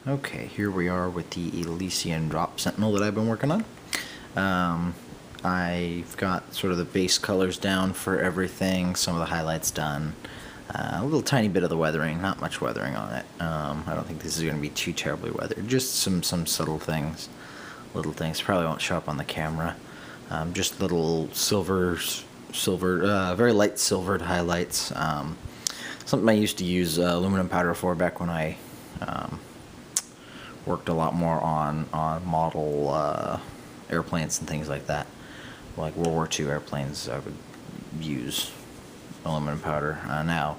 Okay, here we are with the Elysian drop sentinel that I've been working on. I've got sort of the base colors down for everything, some of the highlights done, a little tiny bit of the weathering, not much weathering on it. I don't think this is going to be too terribly weathered, just some subtle things, little things, probably won't show up on the camera. Just little very light silvered highlights. Something I used to use aluminum powder for back when I worked a lot more on model airplanes and things like that. Like World War II airplanes, I would use aluminum powder. Now,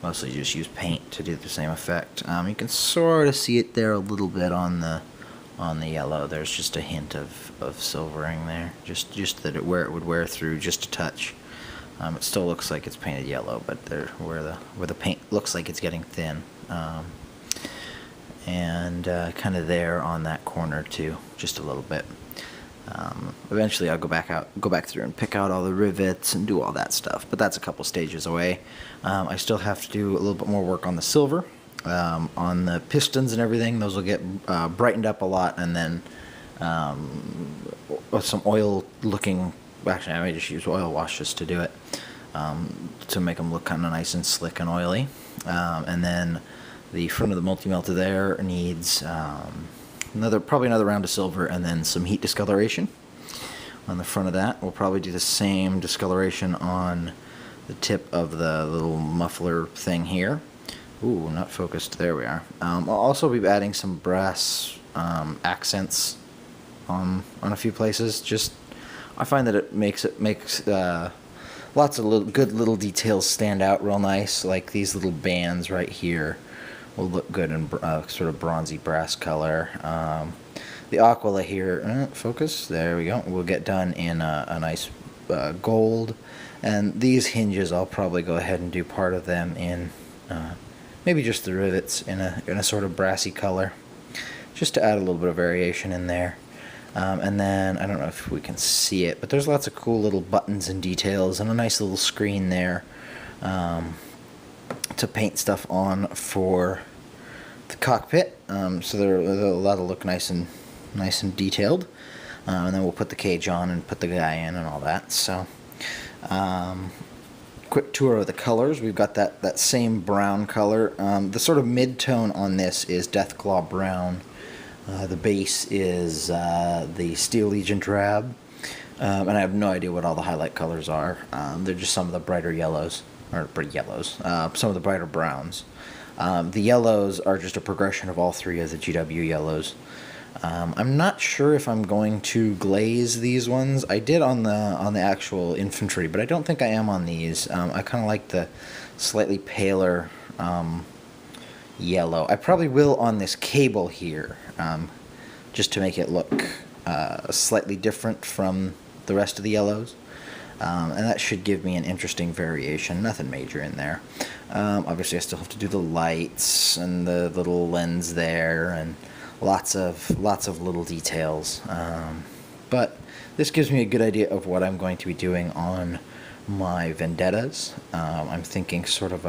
mostly just use paint to do the same effect. You can sort of see it there a little bit on the yellow. There's just a hint of silvering there, just that where it would wear through just a touch. It still looks like it's painted yellow, but there where the paint looks like it's getting thin. And kind of there on that corner too, just a little bit. Eventually I'll go back through and pick out all the rivets and do all that stuff, but that's a couple stages away. I still have to do a little bit more work on the silver, on the pistons and everything. Those will get brightened up a lot, and then with some oil looking, actually I may just use oil washes to do it, to make them look kind of nice and slick and oily. And then the front of the multi-melter there needs probably another round of silver, and then some heat discoloration on the front of that. We'll probably do the same discoloration on the tip of the little muffler thing here. Ooh, not focused. There we are. I'll also be adding some brass accents on a few places. Just I find that it makes lots of good little details stand out real nice, like these little bands right here will look good in sort of bronzy brass color. The aquila here, focus, there we go, will get done in a nice gold, and these hinges I'll probably go ahead and do part of them in maybe just the rivets in a sort of brassy color, just to add a little bit of variation in there. And then, I don't know if we can see it, but there's lots of cool little buttons and details and a nice little screen there to paint stuff on for the cockpit, so that'll look nice and detailed. And then we'll put the cage on and put the guy in and all that. So, quick tour of the colors. We've got that same brown color. The sort of mid-tone on this is Deathclaw Brown. The base is the Steel Legion Drab, and I have no idea what all the highlight colors are. They're just some of the brighter yellows, some of the brighter browns. The yellows are just a progression of all three of the GW yellows. I'm not sure if I'm going to glaze these ones. I did on the actual infantry, but I don't think I am on these. I kind of like the slightly paler yellow. I probably will on this cable here, just to make it look slightly different from the rest of the yellows. And that should give me an interesting variation. Nothing major in there. Obviously I still have to do the lights and the little lens there, and lots of little details. But this gives me a good idea of what I'm going to be doing on my Vendettas. I'm thinking sort of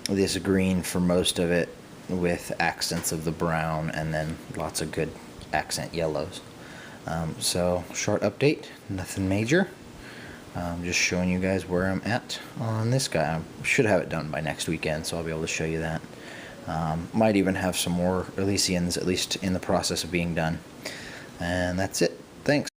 this green for most of it, with accents of the brown, and then lots of good accent yellows. So, short update, nothing major. Just showing you guys where I'm at on this guy. I should have it done by next weekend, so I'll be able to show you that. Might even have some more Elysians, at least in the process of being done. And that's it. Thanks.